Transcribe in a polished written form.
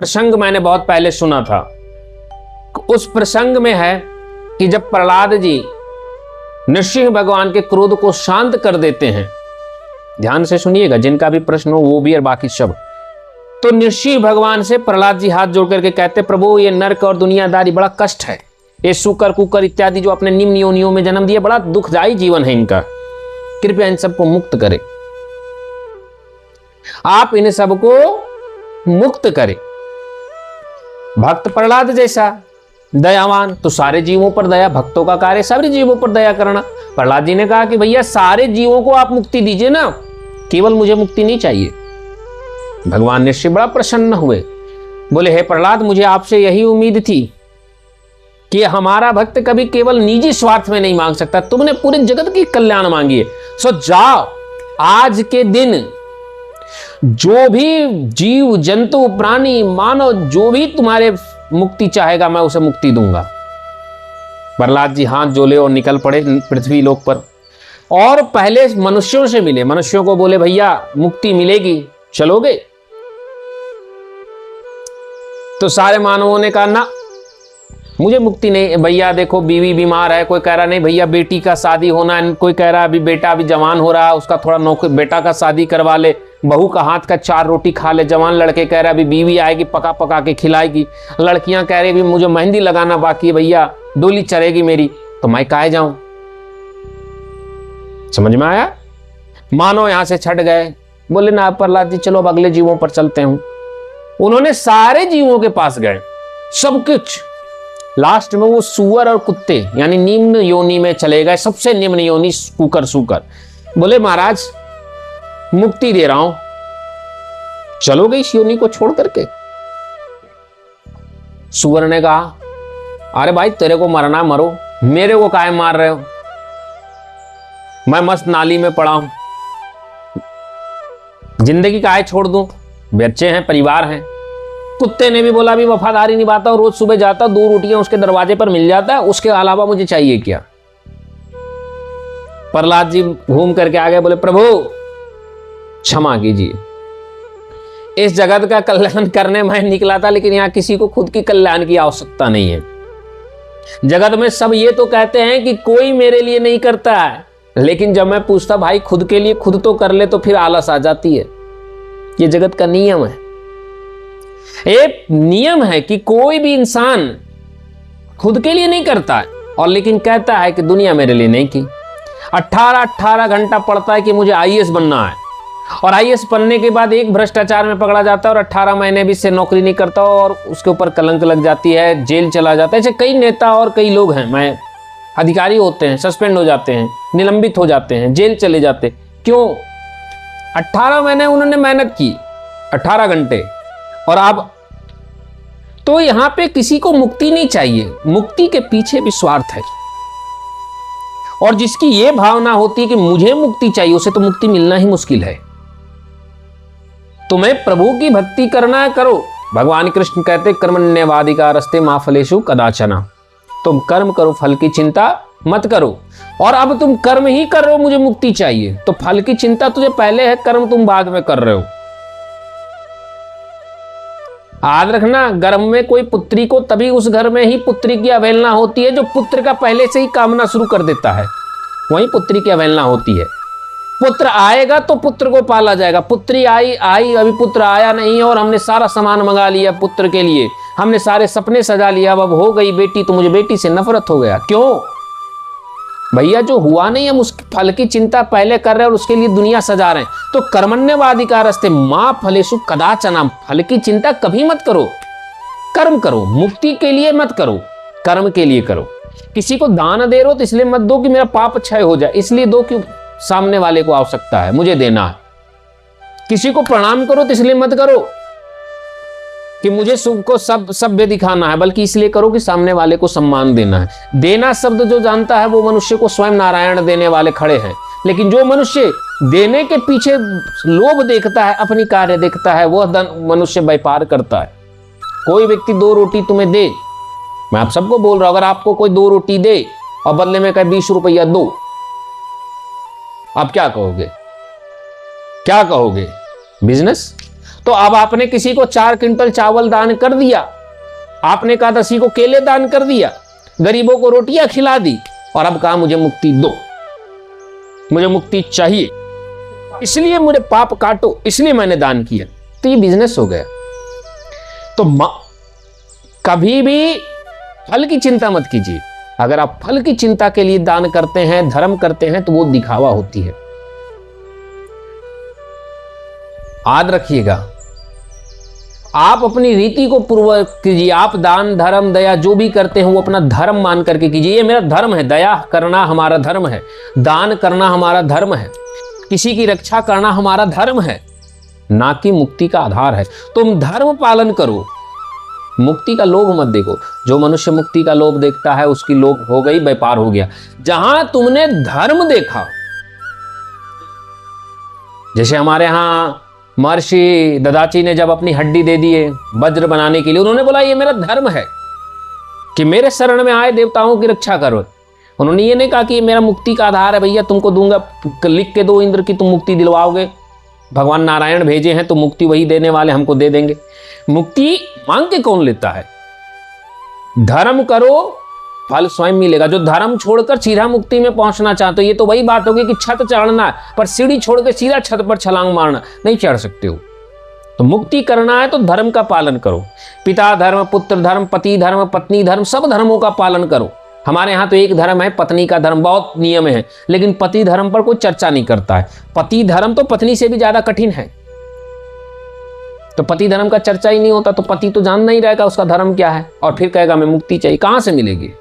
प्रसंग मैंने बहुत पहले सुना था। उस प्रसंग में है कि जब प्रहलाद जी नृसिंह भगवान के क्रोध को शांत कर देते हैं, ध्यान से सुनिएगा, जिनका भी प्रश्न हो वो भी और बाकी सब, तो नृसिंह भगवान से प्रहलाद जी हाथ जोड़ करके कहते, प्रभु ये नरक और दुनियादारी बड़ा कष्ट है, ये शुकर कुकर इत्यादि जो अपने निम्न योनियों में जन्म दिए, बड़ा दुखदायी जीवन है इनका, कृपया इन सबको मुक्त करें, आप इन सबको मुक्त करें। भक्त प्रहलाद जैसा दयावान, तो सारे जीवों पर दया, भक्तों का कार्य सारे जीवों पर दया करना। प्रहलाद जी ने कहा कि भैया सारे जीवों को आप मुक्ति दीजिए ना, केवल मुझे मुक्ति नहीं चाहिए। भगवान निश्चय बड़ा प्रसन्न हुए, बोले हे प्रहलाद, मुझे आपसे यही उम्मीद थी कि हमारा भक्त कभी केवल निजी स्वार्थ में नहीं मांग सकता, तुमने पूरे जगत की कल्याण मांगी है। सो जाओ, आज के दिन जो भी जीव जंतु प्राणी मानव जो भी तुम्हारे मुक्ति चाहेगा मैं उसे मुक्ति दूंगा। प्रहलाद जी हाथ जोड़े और निकल पड़े पृथ्वी लोक पर, और पहले मनुष्यों से मिले, मनुष्यों को बोले भैया मुक्ति मिलेगी, चलोगे? तो सारे मानवों ने कहा ना, मुझे मुक्ति नहीं भैया, देखो बीवी बीमार है, कोई कह रहा नहीं भैया बेटी का शादी होना है, कोई कह रहा अभी बेटा अभी जवान हो रहा है उसका थोड़ा नौकरी, बेटा का शादी करवा ले, बहू का हाथ का 4 रोटी खा ले, जवान लड़के कह रहे अभी बीवी आएगी पका पका के खिलाएगी, लड़कियां कह रही भी मुझे मेहंदी लगाना बाकी है भैया, डोली चढ़ेगी मेरी, तो मैं काहे जाऊं? समझ में आया? मानो यहां से छट गए, बोले ना प्रहलाद जी चलो अब अगले जीवों पर चलते हैं। उन्होंने सारे जीवों के पास गए, सब कुछ, लास्ट में वो सुअर और कुत्ते यानी निम्न योनि में चले गए, सबसे निम्न योनि कुकर सूकर। बोले महाराज मुक्ति दे रहा हूं, चलोगे इस योनि को छोड़ करके? सुअर ने कहा अरे भाई तेरे को मरना मरो, मेरे को काहे मार रहे हो, मैं मस्त नाली में पड़ा हूं, जिंदगी काहे छोड़ दूं, बच्चे हैं परिवार हैं। कुत्ते ने भी बोला भी वफादारी निभाता हूं, रोज सुबह जाता हूं, 2 रोटियां उसके दरवाजे पर मिल जाता है, उसके अलावा मुझे चाहिए क्या? प्रहलाद जी घूम करके आ गए, बोले प्रभु क्षमा कीजिए, इस जगत का कल्याण करने मैं निकला था, लेकिन यहां किसी को खुद की कल्याण की आवश्यकता नहीं है। जगत में सब ये तो कहते हैं कि कोई मेरे लिए नहीं करता है, लेकिन जब मैं पूछता भाई खुद के लिए खुद तो कर ले, तो फिर आलस आ जाती है। ये जगत का नियम है, एक नियम है कि कोई भी इंसान खुद के लिए नहीं करता है, और लेकिन कहता है कि दुनिया मेरे लिए नहीं की। 18 घंटा पड़ता है कि मुझे आईएएस बनना है, और आईएएस बनने के बाद एक भ्रष्टाचार में पकड़ा जाता है और 18 महीने भी से नौकरी नहीं करता और उसके ऊपर कलंक लग जाती है, जेल चला जाता है। ऐसे कई नेता और कई लोग हैं, मैं अधिकारी होते हैं, सस्पेंड हो जाते हैं, निलंबित हो जाते हैं, जेल चले जाते। क्यों? 18 महीने उन्होंने मेहनत की, 18 घंटे, और अब तो यहां पे किसी को मुक्ति नहीं चाहिए, मुक्ति के पीछे भी स्वार्थ है। और जिसकी ये भावना होती है कि मुझे मुक्ति चाहिए, उसे तो मुक्ति मिलना ही मुश्किल है। तुम्हें प्रभु की भक्ति करना है, करो। भगवान कृष्ण कहते कर्मण्येवाधिकारस्ते मा फलेषु कदाचन, तुम कर्म करो, फल की चिंता मत करो। और अब तुम कर्म ही कर रहे हो, मुझे मुक्ति चाहिए, तो फल की चिंता तुझे पहले है, कर्म तुम बाद में कर रहे हो। याद रखना, गर्भ में कोई पुत्री को तभी उस घर में ही पुत्री की अवहेलना होती है जो पुत्र का पहले से ही कामना शुरू कर देता है, वहीं पुत्री की अवहेलना होती है। पुत्र आएगा तो पुत्र को पाला जाएगा, पुत्री आई अभी पुत्र आया नहीं और हमने सारा सामान मंगा लिया पुत्र के लिए, हमने सारे सपने सजा लिया, अब हो गई बेटी तो मुझे बेटी से नफरत हो गया। क्यों भैया? जो हुआ नहीं हम उसके फल की चिंता पहले कर रहे हैं और उसके लिए दुनिया सजा रहे हैं। तो कर्मण्येवाधिकारस्ते मा फलेषु कदाचन, फल की चिंता कभी मत करो, कर्म करो, मुक्ति के लिए मत करो, कर्म के लिए करो। किसी को दान दे रहे हो तो इसलिए मत दो कि मेरा पाप क्षय हो जाए, इसलिए दो कि सामने वाले को आवश्यकता है, मुझे देना है। किसी को प्रणाम करो तो इसलिए मत करो कि मुझे सबको सभ्य दिखाना है, बल्कि इसलिए करो कि सामने वाले को सम्मान देना है। देना शब्द जो जानता है वो मनुष्य को स्वयं नारायण देने वाले खड़े हैं, लेकिन जो मनुष्य देने के पीछे लोभ देखता है, अपनी कार्य देखता है, वह मनुष्य व्यापार करता है। कोई व्यक्ति 2 रोटी तुम्हें दे, मैं आप सबको बोल रहा हूं, अगर आपको कोई 2 रोटी दे और बदले में कहे 20 रुपया दो, आप क्या कहोगे? क्या कहोगे? बिजनेस। तो अब आपने किसी को 4 क्विंटल चावल दान कर दिया, आपने एकादशी को केले दान कर दिया, गरीबों को रोटियां खिला दी, और अब कहा मुझे मुक्ति दो, मुझे मुक्ति चाहिए, इसलिए मुझे पाप काटो, इसलिए मैंने दान किया। तो ये बिजनेस हो गया। तो कभी भी फल की चिंता मत कीजिए। अगर आप फल की चिंता के लिए दान करते हैं, धर्म करते हैं, तो वो दिखावा होती है। याद रखिएगा, आप अपनी रीति को पूर्व कीजिए। आप दान धर्म दया जो भी करते हैं वो अपना धर्म मान करके कीजिए। ये मेरा धर्म है, दया करना हमारा धर्म है, दान करना हमारा धर्म है, किसी की रक्षा करना हमारा धर्म है, ना कि मुक्ति का आधार है। तुम धर्म पालन करो, मुक्ति का लोभ मत देखो। जो मनुष्य मुक्ति का लोभ देखता है उसकी लोभ हो गई, व्यापार हो गया। जहां तुमने धर्म देखा, जैसे हमारे यहां महर्षि ददाची ने जब अपनी हड्डी दे दिए वज्र बनाने के लिए, उन्होंने बोला ये मेरा धर्म है कि मेरे शरण में आए देवताओं की रक्षा करो। उन्होंने ये नहीं कहा कि ये मेरा मुक्ति का आधार है, भैया तुमको दूंगा, लिख के दो इंद्र की तुम मुक्ति दिलवाओगे, भगवान नारायण भेजे हैं तो मुक्ति वही देने वाले, हमको दे देंगे। मुक्ति मांग के कौन लेता है? धर्म करो, फल स्वयं मिलेगा। जो धर्म छोड़कर सीधा मुक्ति में पहुंचना चाहते हो, ये तो वही बात होगी कि छत चढ़ना है, पर सीढ़ी छोड़ के सीधा छत पर छलांग मारना, नहीं चढ़ सकते हो। तो मुक्ति करना है तो धर्म का पालन करो। पिता धर्म, पुत्र धर्म, पति धर्म, पत्नी धर्म, सब धर्मों का पालन करो। हमारे यहाँ तो एक धर्म है, पत्नी का धर्म, बहुत नियम है, लेकिन पति धर्म पर कोई चर्चा नहीं करता है। पति धर्म तो पत्नी से भी ज्यादा कठिन है। तो पति धर्म का चर्चा ही नहीं होता, तो पति तो जान नहीं रहेगा उसका धर्म क्या है, और फिर कहेगा मैं मुक्ति चाहिए, कहां से मिलेगी?